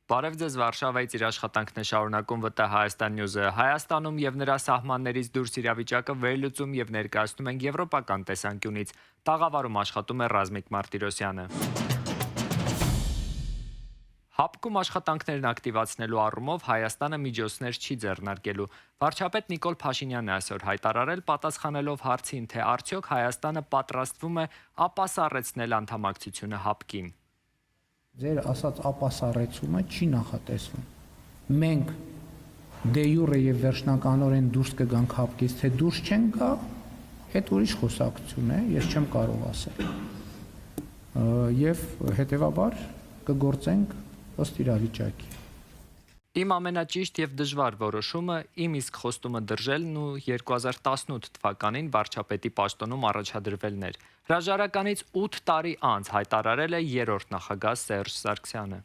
Բարև ձեզ, Վարշավայից իր աշխատանքն է շարունակում ՎՏ Հայաստան Նյուզը։ Հայաստանում եւ նրա սահմաններից դուրս իրավիճակը վերլուծում եւ ներկայացնում ենք եվրոպական տեսանկյունից։ Տաղավարում աշխատում է Ռազմիկ Մարտիրոսյանը։ Հապկում աշխատանքներն ակտիվացնելու առումով Հայաստանը միջոցներ չի ձեռնարկելու։ Վարչապետ Նիկոլ Փաշինյանն է այսօր հայտարարել, պատասխանելով հարցին, թե արդյոք Հայաստանը պատրաստվում է ապասառեցնել անդամակցությունը հապկին։ Ձեր ասած ապասառեցումը չի նախատեսվում։ Մենք դե յուրե եւ վերջնականորեն դուրս կգանք հապկից, թե դուրս չեն գա, այդ ուրիշ խոսակցություն է, ես չեմ կարող ասել։ Եվ հետեւաբար կգործենք ըստ իրավիճակի։ Իմ ամենաճիշտ եւ դժվար որոշումը իմ իսկ խոստումը դրժելն ու 2018 թվականին վարչապետի պաշտոնում առաջադրվելն էր։ Հրաժարականից 8 տարի անց հայտարարել է երրորդ նախագահ Սերժ Սարգսյանը։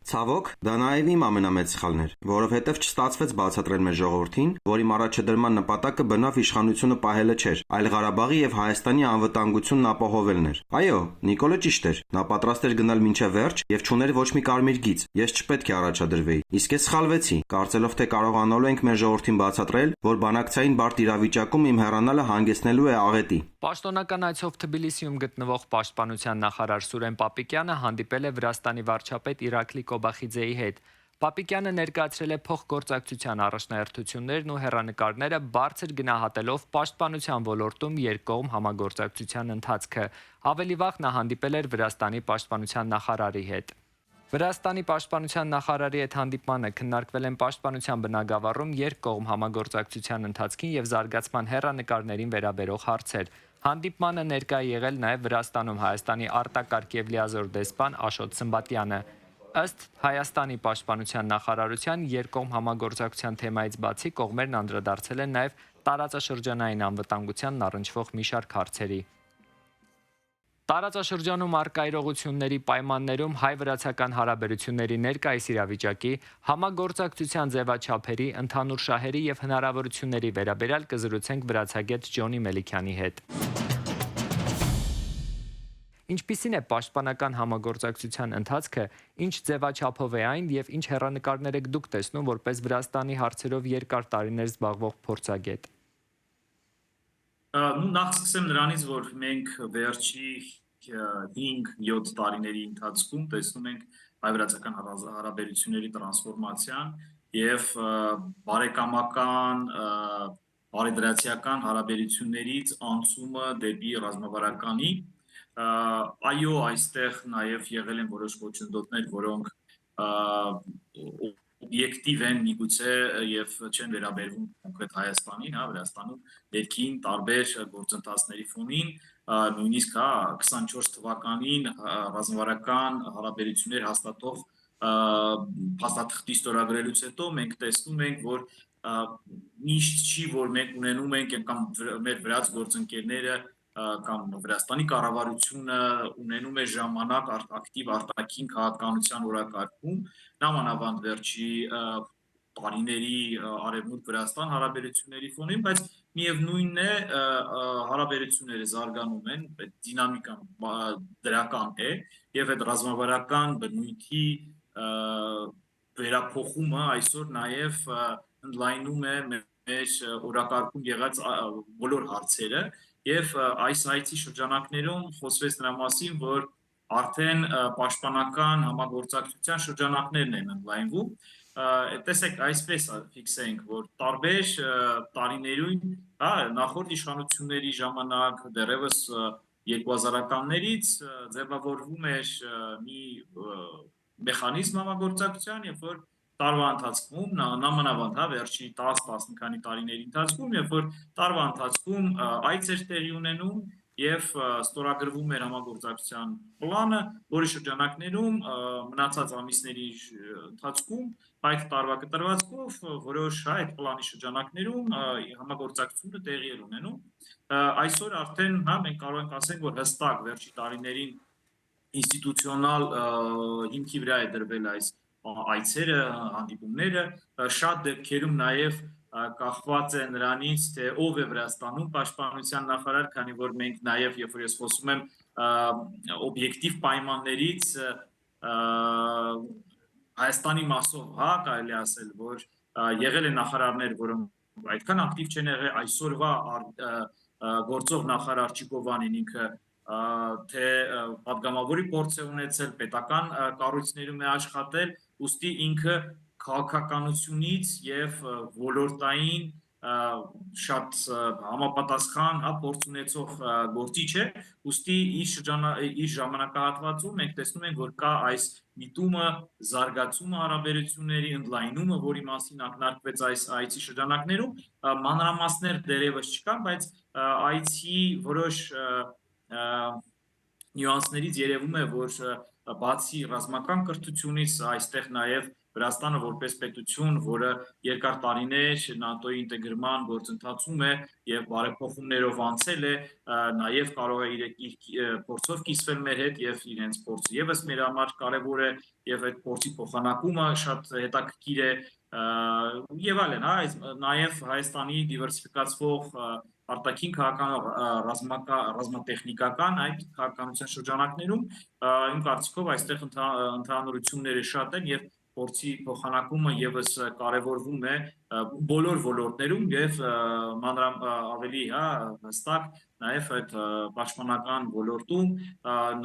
Ցավոք, դա նաև իմ ամենամեծ սխալն էր, որովհետև չստացվեց բացատրել մեր ժողովրդին, որ իմ առաջադրման նպատակը բնավ իշխանությունը պահելը չէր, այլ Ղարաբաղի եւ Հայաստանի անվտանգությունն ապահովելն էր։ Այո, Նիկոլը ճիշտ էր, նա պատրաստ էր գնալ մինչև վերջ եւ չուներ ոչ մի կարմիր գիծ։ Ես չպետք է առաջադրվեի։ Իսկ ես սխալվեցի, կարծելով թե կարողանալու ենք մեր ժողովրդին բացատրել, որ բանակցային բարդ իրավիճակում իմ հեռանալը հանգեցնելու է աղետի։ Պաշտոնական այցով Թբիլիսիում գտնվող պաշտպանության նախարար Սուրեն Պապիկյանը հանդիպել է Վրաստանի վարչապետ Իրակլի Կոբախիձեի հետ։ Պապիկյանը ներկայացրել է փոխգործակցության առաջնահերթություններն ու հեռանկարները, բարձր գնահատելով պաշտպանության ոլորտում երկկողմ համագործակցության ընթացքը։ Ավելի վաղ նա հանդիպել էր Վրաստանի պաշտպանության նախարարի հետ։ Վրաստանի պաշտպանության նախարարի հետ հանդիպմանը քննարկվել են պաշտպանության բնագավառում երկկողմ համագործակցության ընթացքին եւ զարգացման հեռանկարներին վերաբերող հարցեր։ Հանդիպմանը ներկա եղել նաև Վրաստանում Հայաստանի արտակարգ եւ լիազոր դեսպան Աշոտ Սմբատյանը։ Ըստ Հայաստանի պաշտպանության նախարարության երկկողմ համագործակցության թեմայից բացի կողմերն անդրադարձել են նաև տարածաշրջանային անվտանգությանն առնչվող մի շարք հարցերի։ Տարածաշրջանում առկա իրողությունների պայմաններում հայ-վրացական հարաբերությունների ներկայիս իրավիճակի, համագործակցության ձևաչափերի, ընդհանուր շահերի եւ հնարավորությունների վերաբերյալ կզրուցենք վրացագետ Ջոնի Մելիքյանի հետ։ Ինչպիսին է պաշտպանական համագործակցության ընթացքը, ինչ ձևաչափով է այն եւ ինչ հեռանկարներ եք դուք տեսնում որպես Վրաստանի հարցերով երկար տարիներ զբաղվող փորձագետ։ Նախ սկսեմ նրանից, որ մենք վերջի 5-7 տարիների ընթացքում տեսնում ենք հայ-վրացական հարաբերությունների տրանսֆորմացիան եւ բարեկամական, բարեդրացիական հարաբերություններից անցումը դեպի ռազմավարականի։ Այո, այստեղ նաեւ եղել են որոշ խոչընդոտներ, որոնք օբյեկտիվ են միգուցե եւ չեն վերաբերվում կոնկրետ Հայաստանին, Վրաստանում ներքին տարբեր գործընթացների ֆոնին, նույնիսկ 24 թվականին ռազմավարական հարաբերություններ հաստատող փաստաթղթի ստորագրելուց հետո մենք տեսնում ենք, որ միշտ չի, որ մենք ունենում ենք կամ մեր վրաց գործընկերները կամ Վրաստանի կառավարությունը ունենում է ժամանակ ակտիվ արտաքին քաղաքականության օրակարգում, նամանավանդ վերջի տարիների Արևմուտք-Վրաստան հարաբերությունների ֆոնին, բայց միևնույնն է հարաբերությունները զարգանում են, այդ դինամիկան դրական է եւ այդ ռազմավարական բնույթի վերափոխումը այսօր նաեւ ընդլայնում է մեր օրակարգում եղած բոլոր հարցերը եւ այս այցի շրջանակներում խոսվեց նրա մասին, որ արդեն պաշտպանական համագործակցության շրջանակներն են ընդլայնվում։ Տեսեք, այսպես ֆիքսենք, որ տարբեր տարիներում, նախորդ իշխանությունների ժամանակ դեռևս 2000-ականներից ձևավորվում էր մի մեխանիզմ համագործակցության, երբ որ տարվա ընթացքում, նամանավանդ վերջի 10-15 քանի տարիների ընթացքում, երբ որ տարվա ընթացքում այց էր տեղի ունենում եւ ստորագրվում էր համագործակցության պլանը, որի շրջանակներում մնացած ամիսների ընթացքում այդ տարվա կտրվածքով որոշ այդ պլանի շրջանակներում համագործակցությունը տեղի էր ունենում։ Այսօր արդեն մենք կարող ենք ասել, որ հստակ վերջի տարիներին ինստիտուցիոնալ հիմքի վրա է դրվել այս այցերը, հանդիպումները, շատ դեպքերում նաև կախված է նրանից, թե ով է Վրաստանում պաշտպանության նախարար, քանի որ մենք նաև, երբ որ ես խոսում եմ օբյեկտիվ պայմաններից, Հայաստանի մասով, հա, կարելի ասել, որ եղել են նախարարներ, որոնք այդքան ակտիվ չեն եղել, այսօրվա գործող նախարար Չիկովանին ինքը թե падգամավորի փորձ է ունեցել, պետական կառույցներում է աշխատել, ուստի ինքը քաղաքականությունից եւ ոլորտային շատ համապատասխան, հա, փորձ ունեցող գործիչ է, ուստի իր ժամանակահատվածում մենք տեսնում ենք, որ կա այս միտումը, զարգացումը հարաբերությունների, ընդլայնումը, որի մասին ակնարկվեց այս այցի շրջանակներում, մանրամասներ դերևս չկան, բայց այցի որոշ նյուանսներից երևում է, որ բացի ռազմական կրթությունից այստեղ նաև Վրաստանը որպես պետություն, որը երկար տարիներ ՆԱՏՕ-ի ինտեգրման գործընթացում է եւ բարեփոխումներով անցել է, նաեւ կարող է իր փորձով կիսվել մեր հետ եւ իրենց փորձը եւս մեր համար կարեւոր է եւ այդ փորձի փոխանակումը շատ հետաքրքիր է եւ այլն, հա, նաեւ Հայաստանի դիվերսիֆիկացվող արտաքին ռազմատեխնիկական այդ քաղաքականության շրջանակներում իմ կարծիքով այստեղ ընդհանրությունները շատ են եւ փորձի փոխանակումը եւս կարևորվում է բոլոր ոլորտներում եւ ավելի հստակ նաեւ այդ պաշտպանական ոլորտում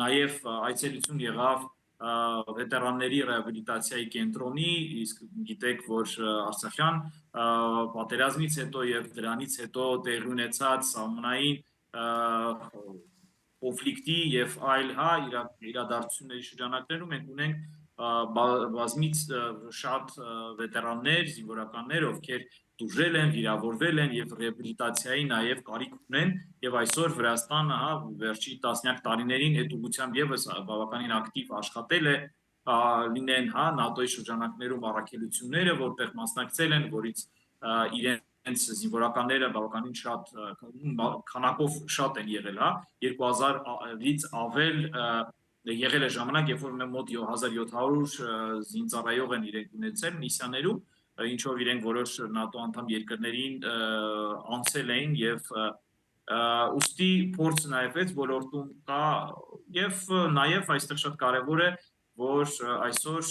նաեւ այցելություն եղավ վետերանների ռեաբիլիտացիայի կենտրոնի, իսկ գիտեք, որ Արցախյան պատերազմից հետո եւ դրանից հետո տեղի ունեցած սահմանային կոնֆլիկտի եւ այլ իրադարձությունների շրջանակներում մենք ունենք բազմից շատ վետերաններ, զինվորականներ, ովքեր դուժել են, վիրավորվել են եւ ռեաբիլիտացիայի նաեւ կարիք ունեն եւ այսօր Վրաստանը վերջի տասնյակ տարիներին այդ ուղղությամբ եւս բավականին ակտիվ աշխատել է լինեն ՆԱՏՕ-ի շրջանակներում առաքելությունները, որտեղ մասնակցել են, որից իրենց զինվորականները բավականին շատ քանակով շատ են եղել, 2000-ից ավել եղել է ժամանակ, երբ որ մոտ 1700 զինծառայող են իրենք ունեցել միսիաներում, ինչով իրենք որոշ ՆԱՏՕ անդամ երկրներին անցել էին եւ ուստի փորձ նաեւ այդ ոլորտում կա եւ նաեւ այստեղ շատ կարեւոր է, որ այսօր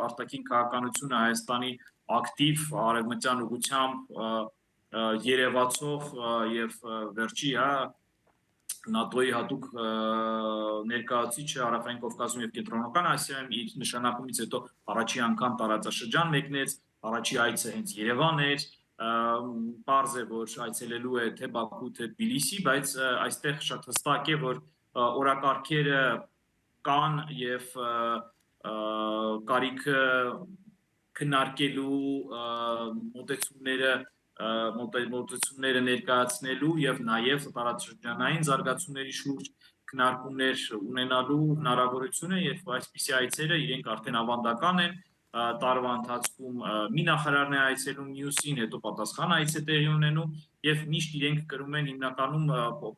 արտաքին քաղաքականությունը Հայաստանի ակտիվ արևմտյան ուղղությամբ երևացող եւ վերջի ՆԱՏՕ-ի հատուկ ներկայացուցիչը Հարավային Կովկասում եւ Կենտրոնական Ասիայում իր նշանակումից հետո առաջի անգամ տարածաշրջան մեկնեց, առաջի այցը հենց Երևան էր, պարզ է, որ այցելելու է թե Բաքու, թե Թբիլիսի, բայց այստեղ շատ հստակ է, որ օրակարգերը կան եւ կարիքը քննարկելու մոտեցումները ներկայացնելու եւ նաեւ տարածաշրջանային զարգացումների շուրջ քննարկումներ ունենալու հնարավորությունը եւ այսպիսի այցերը իրենք արդեն ավանդական են տարվա ընթացքում մի նախարարն է այցելում մյուսին, հետո պատասխան այց է տեղի ունենում եւ միշտ իրենք կրում են հիմնականում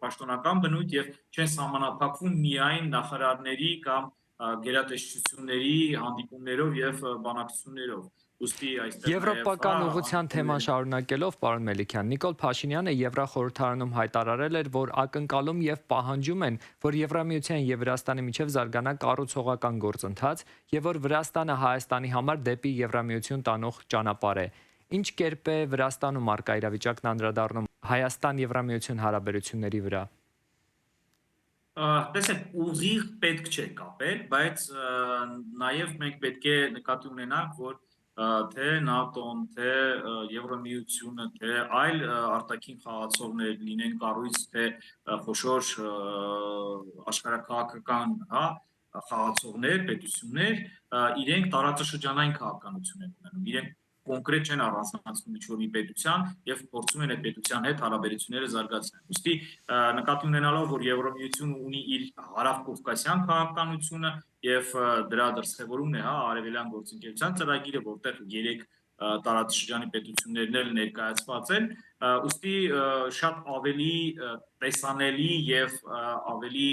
պաշտոնական բնույթ եւ չեն սահմանափակվում միայն նախարարների կամ գերատեսչությունների հանդիպումներով եւ բանակցություններով։ Եվրոպական ուղղության թեման շարունակելով, պարոն Մելիքյան, Նիկոլ Փաշինյանը Եվրախորհրդարանում հայտարարել էր, որ ակնկալում եւ պահանջում են, որ Եվրամիության եւ Վրաստանի միջև զարգանա կառուցողական գործընթաց եւ որ Վրաստանը Հայաստանի համար դեպի Եվրամիություն տանող ճանապարհ է։ Ինչ կերպ է Վրաստանում արկա իրավիճակն անդրադառնում Հայաստան-Եվրամիություն հարաբերությունների վրա։ Տեսեք, ուղիղ պետք չէ կապել, բայց նաեւ մենք պետք է նկատի ունենանք, որ թե ՆԱՏՕ-ն, թե Եվրամիությունը, թե այլ արտաքին խաղացողներ լինեն կառույց, թե խոշոր աշխարհաքաղաքական խաղացողներ, պետություններ, իրենք տարածաշրջանային քաղաքականություն են ունենում, իրենք կոնկրետ չեն առանձնացնում ինչ-որ մի պետության եւ փորձում են այդ պետության հետ հարաբերությունները զարգացնել։ Ուստի նկատի ունենալով, որ Եվրամիությունը ունի իր հարավկովկասյան քաղաքականությունը եւ դրա դրսևորումն է արևելյան գործընկերության ծրագիրը, որտեղ 3 տարածաշրջանի պետություններն էլ ներկայացված են, ուստի շատ ավելի տեսանելի եւ ավելի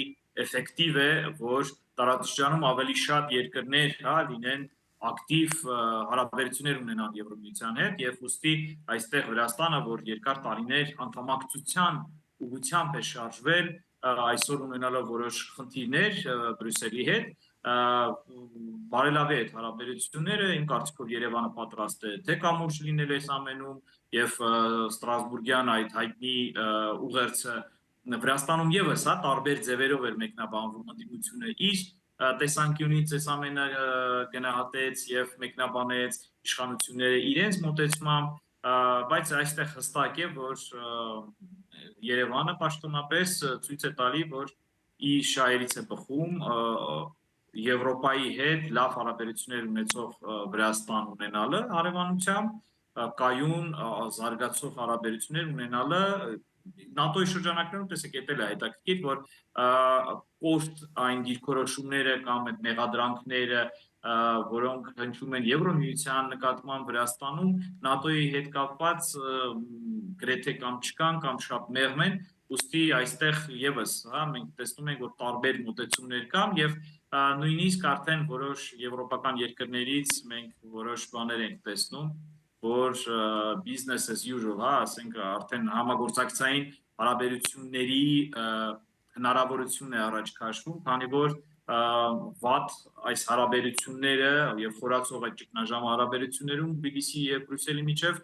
էֆեկտիվ է, որ տարածաշրջանում ավելի շատ երկրներ լինեն ակտիվ հարաբերություններ ունենան Եվրամիության հետ եւ ուստի այստեղ Վրաստանը, որ երկար տարիներ անդամակցության ուղղությամբ է շարժվել, այսօր ունենալով որոշ խնդիրներ Բրյուսելի հետ, բարելավի այդ հարաբերությունները, իմ կարծիքով Երևանը պատրաստ է թե կամուրջ լինել այս ամենում եւ Ստրասբուրգյան այդ հայտնի ուղերձը Վրաստանում եւս տարբեր ձևերով էր մեկնաբանվում ընդդիմությունը իր տեսանկյունից այս ամենը գնահատեց եւ մեկնաբանեց իշխանությունները իրենց մոտեցմամբ, բայց այստեղ հստակ է, որ Երևանը պաշտոնապես ցույց է տալի, որ իր շահերից է բխում Եվրոպայի հետ լավ հարաբերություններ ունեցող Վրաստան ունենալը հարևանությամբ կայուն զարգացող հարաբերություններ ունենալը ՆԱՏՕ-ի շրջանակներում տեսեք էտել է հետաքրքիր, որ կոշտ այն դիրքորոշումները կամ այդ մեղադրանքները, որոնք հնչում են Եվրոմիության նկատմամբ Վրաստանում, ՆԱՏՕ-ի հետ կապված գրեթե կամ չկան կամ շատ մեղմ են, ուստի այստեղ եւս, մենք տեսնում ենք, որ տարբեր մոտեցումներ կան եւ նույնիսկ արդեն որոշ եվրոպական երկրներից մենք որոշ բաներ ենք տեսնում, որ business as usual, ասենք արդեն համագործակցային հարաբերությունների հնարավորությունն է առաջ քաշվում, քանի որ վատ այս հարաբերությունները եւ խորացող այդ ճգնաժամ հարաբերություններում Թբիլիսի եւ Բրյուսելի միջև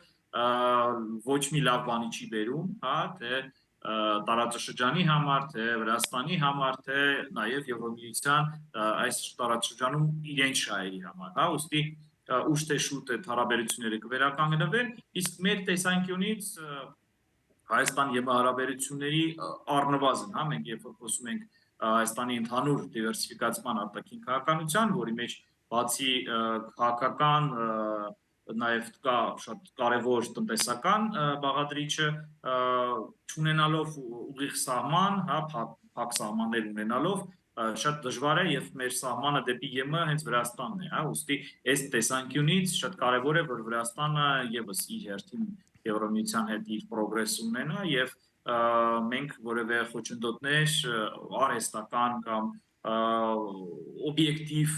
ոչ մի լավ բանի չի բերում, թե տարածաշրջանի համար, թե Վրաստանի համար, թե նաև Եվրոմիության այս տարածաշրջանում իրենց շահերի համար, ուստի ուշ թե շուտ այդ հարաբերությունները կվերականգնվեն, իսկ մեր տեսանկյունից Հայաստան եւ հարաբերությունների առնվազն, մենք երբ որ խոսում ենք Հայաստանի ընդհանուր դիվերսիֆիկացման արտաքին քաղաքականության, որի մեջ բացի քաղաքական նաև կա շատ կարևոր տնտեսական բաղադրիչը չունենալով ուղիղ սահման, փակ սահմաններ ունենալով շատ դժվար է եւ մեր սահմանը դեպի ԵՄ հենց Վրաստանն է, ուստի այս տեսանկյունից շատ կարևոր է, որ Վրաստանը եւս իր հերթին Եվրոմիության հետ իր պրոգրես ունենա եւ մենք որևէ խոչընդոտներ արհեստական կամ օբյեկտիվ,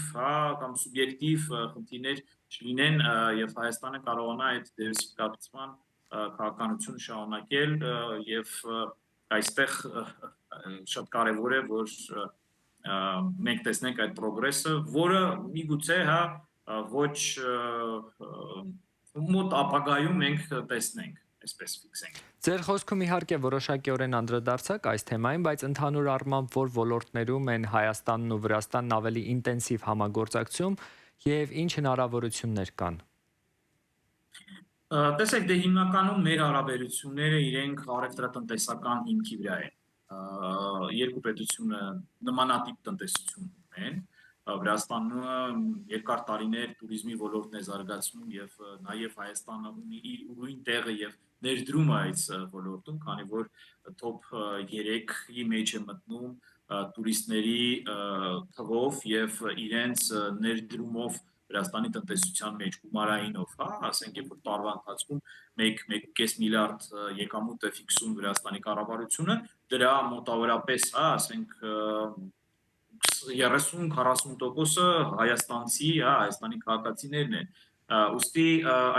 կամ սուբյեկտիվ խնդիրներ չլինեն եւ Հայաստանը կարողանա այդ դիվերսիֆիկացման քաղաքականությունը շարունակել եւ այստեղ շատ կարեւոր է, որ մենք տեսնենք այդ պրոգրեսը, որը միգուցե ոչ մոտ ապագայում մենք տեսնենք, այսպես ֆիքսենք։ Ձեր խոսքում իհարկե որոշակիորեն անդրադարձաք այս թեմային, բայց ընդհանուր առմամբ որ ոլորտներում են Հայաստանն ու Վրաստանն ավելի ինտենսիվ համագործակցում եւ ինչ հնարավորություններ կան։ Տեսեք, դե հիմնականում մեր հարաբերությունները իրենք առևտրատնտեսական հիմքի վրա են։ Երկու պետությունը նմանատիպ տնտեսություն ունեն։ Վրաստանը երկար տարիներ туриզմի ոլորտն է զարգացնում եւ նաեւ Հայաստանը ունի իր ուրույն տեղը եւ ներդրումը այս ոլորտում, քանի որ top 3-ի մեջ է մտնում տուրիստների թվով եւ իրենց ներդրումով Վրաստանի տնտեսության մեջ գումարայինով, ասենք երբ որ տարվա ընթացքում 1.5 միլիարդ եկամուտ է ֆիքսում Վրաստանի կառավարությունը, դրա մոտավորապես, ասենք 30-40%-ը հայաստանցի, Հայաստանի քաղաքացիներն են։ Ուստի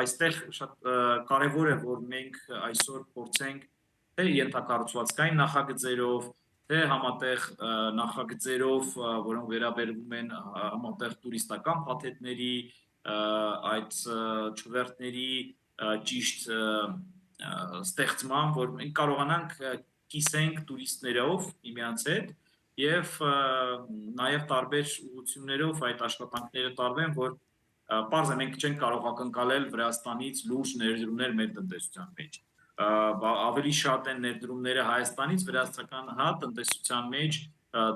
այստեղ շատ կարևոր է, որ մենք այսօր փորձենք թե ենթակառուցվածքային նախագծերով, թե համատեղ նախագծերով, որոնք վերաբերվում են համատեղ տուրիստական փաթեթների, այդ չվերթների ճիշտ ստեղծման, որ մենք կարողանանք կիսենք տուրիստներով միմյանց հետ եւ նաեւ տարբեր ուղղություններով այդ աշխատանքները տարվեն, որ պարզ է մենք չենք կարող ակնկալել Վրաստանից լուրջ ներդրումներ մեր տնտեսության մեջ։ Ավելի շատ են ներդրումները Հայաստանից վրացական տնտեսության մեջ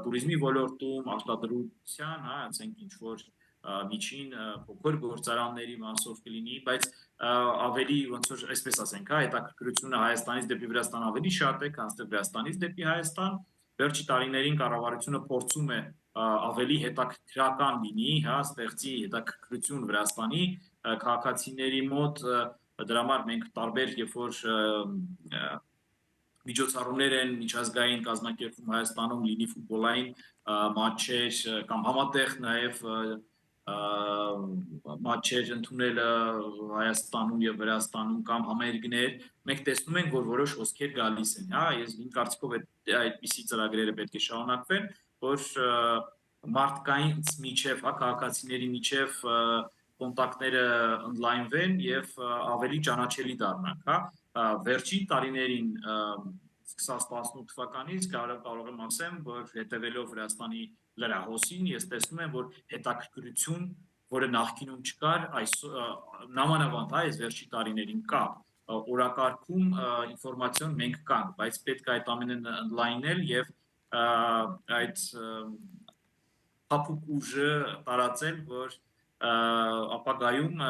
туриզմի ոլորտում, արտադրության, ասենք ինչ որ միջին փոքր գործարանների մասով կլինի, բայց ավելի ոնց որ այսպես ասենք, հետաքրքրությունը Հայաստանից դեպի Վրաստան ավելի շատ է, քան թե Վրաստանից դեպի Հայաստան։ Վերջի տարիներին կառավարությունը փորձում է ավելի հետաքրքրական լինի, ստեղծի հետաքրքրություն Վրաստանի քաղաքացիների մոտ, դրա համար մենք տարբեր երբ որ միջոցառումներ են միջազգային կազմակերպվում Հայաստանում, լինի ֆուտբոլային մատչեր կամ համատեղ նաև մատչեր ընդունելը Հայաստանում եւ Վրաստանում կամ համերգներ, մենք տեսնում ենք, որ որոշ հոսքեր գալիս են, ես իմ կարծիքով այդպիսի ծրագրերը պետք է շարունակվեն, որ մարդկային միջև, քաղաքացիների միջև կոնտակտները ընդլայնվեն եւ ավելի ճանաչելի դառնան, հա։ Վերջին տարիներին սկսած 18 թվականից կարող եմ ասեմ, որ հետևելով Վրաստանի լրահոսին, ես տեսնում եմ, որ հետաքրքրություն, որը նախկինում չկար, նամանավանդ այս վերջի տարիներին կա օրակարգում ինֆորմացիոն մենք կանք, բայց պետք է այդ ամենը ընդլայնել եւ այդ փափուկ ուժը տարածել, որ ապագայում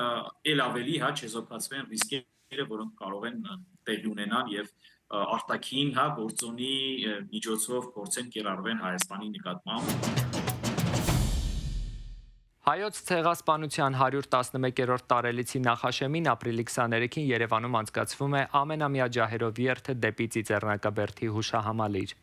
ել ավելի չեզոքացվեն ռիսկերը, որոնք կարող են տեղի ունենալ եւ արտաքին գործոնի միջոցով փորձեն կիրառվեն Հայաստանի նկատմամբ։ Հայոց ցեղասպանության 111-րդ տարելիցի նախաշեմին ապրիլի 23-ին Երևանում անցկացվում է ամենամյա ջահերով երթը դեպի Ծիծեռնակաբերդի հուշահամալիր։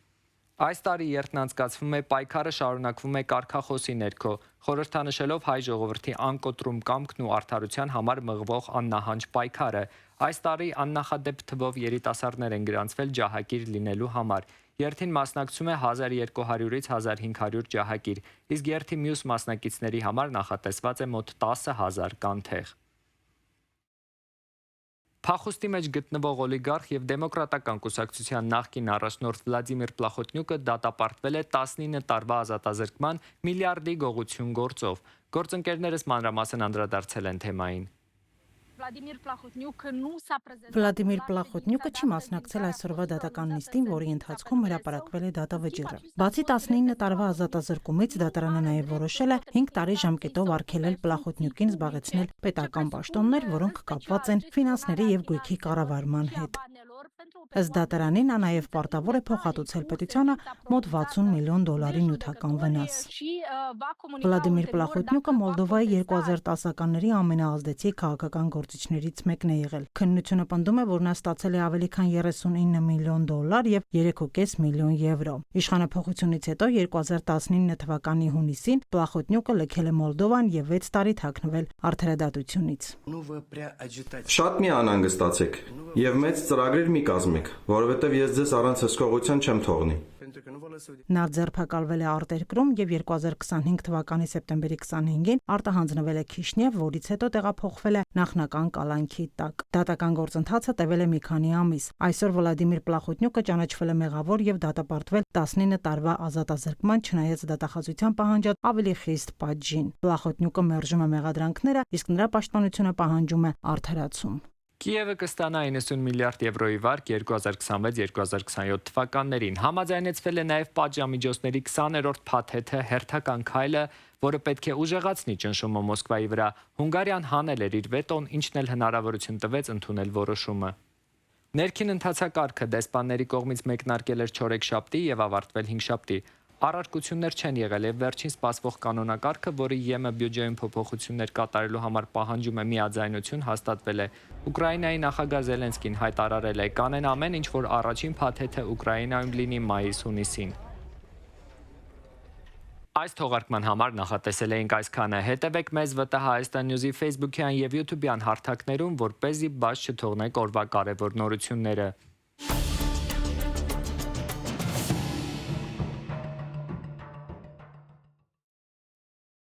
Այս տարի երթն անցկացվում է պայքարը շարունակվում է կարգախոսի ներքո, խորհրդանշելով հայ ժողովրդի անկոտրում կամքն ու արդարության համար մղվող աննահանջ պայքարը։ Այս տարի աննախադեպ թվով երիտասարդներ են գրանցվել ջահակիր լինելու համար։ Երթին մասնակցում է 1200-ից 1500 ջահակիր, իսկ երթի մյուս մասնակիցների համար նախատեսված է մոտ 10,000 կանթեղ։ Փախուստի մեջ գտնվող օլիգարխ եւ դեմոկրատական կուսակցության նախկին առաջնորդ Վլադիմիր Պլախոտնյուկը դատապարտվել է 19 տարվա ազատազրկման միլիարդի գողություն գործով։ Գործընկերներս մանրամասն անդրադարձել են թեմային։ Վլադիմիր Պլախոտնյուկը չի մասնակցել այսօրվա դատական նիստին, որի ընթացքում հրապարակվել է դատավճիռը։ Բացի 19 տարվա ազատազրկումից, դատարանը նաև որոշել է 5 տարի ժամկետով արգելել Պլախոտնյուկին զբաղեցնել պետական պաշտոններ, որոնք կապված են ֆինանսների եւ գույքի կառավարման հետ։ Ըստ դատարանի նա նաև պարտավոր է փոխհատուցել պետությանը մոտ 60 միլիոն դոլարի նյութական վնաս։ Վլադիմիր Պլախոտնյուկը Մոլդովայի 2010-ականների ամենաազդեցիկ քաղաքական գործիչներից մեկն է եղել։ Քննությունը պնդում է, որ նա ստացել է ավելի քան 39 միլիոն դոլար եւ 3.5 միլիոն եվրո։ Իշխանափոխությունից հետո 2019 թվականի հունիսին Պլախոտնյուկը լքել է Մոլդովան եւ 6 տարի թաքնվել արդարադատությունից։ Շատ մի անհանգստացեք եւ մեծ ծրագրեր մի կազմեք, որովհետեւ ես ձեզ առանց հսկողության չեմ թողնի։ Նա ձերբակալվել է արտերկրում եւ 2025 թվականի սեպտեմբերի 25-ին արտահանձնվել է Քիշնև, որից հետո տեղափոխվել է նախնական կալանքի տակ։ Դատական գործընթացը տևել է մի քանի ամիս։ Այսօր Վլադիմիր Պլախոտնյուկը ճանաչվել է մեղավոր եւ դատապարտվել 19 տարվա ազատազրկման, չնայած դատախազության պահանջած ավելի խիստ պատժին։ Պլախոտնյուկը մերժում է մեղադրանքները, իսկ նրա պաշտպանությունը պահանջում է արդարացում։ Կիևը կստանա 90 միլիարդ եվրոյի վարկ 2026-2027 թվականներին։ Համաձայնեցվել է նաև պատժամիջոցների 20-րդ փաթեթը, հերթական քայլը, որը պետք է ուժեղացնի ճնշումը Մոսկվայի վրա։ Հունգարիան հանել էր իր վետոն, ինչն էլ հնարավորություն տվեց ընդունել որոշումը։ Ներքին ընթացակարգը դեսպանների կողմից մեկնարկել էր չորեքշաբթի եւ ավարտվել հինգշաբթի։ Առարկություններ չեն եղել եւ վերջին սպասվող կանոնակարգը, որը ԵՄ բյուջեում փոփոխություններ կատարելու համար պահանջում է միաձայնություն, հաստատվել է։ Ուկրաինայի նախագահ Զելենսկին հայտարարել է՝ կանեն ամեն ինչ, որ առաջին փաթեթը Ուկրաինայում լինի մայիս-հունիսին։ Այս թողարկման համար նախատեսել էինք այսքանը։ Հետևեք մեզ ՎՏՀ Հայաստան Նյուզի Facebook-յան եւ YouTube-յան հարթակներում, որպեսզի բաց չթողնեք օրվա կարևոր նորությունները։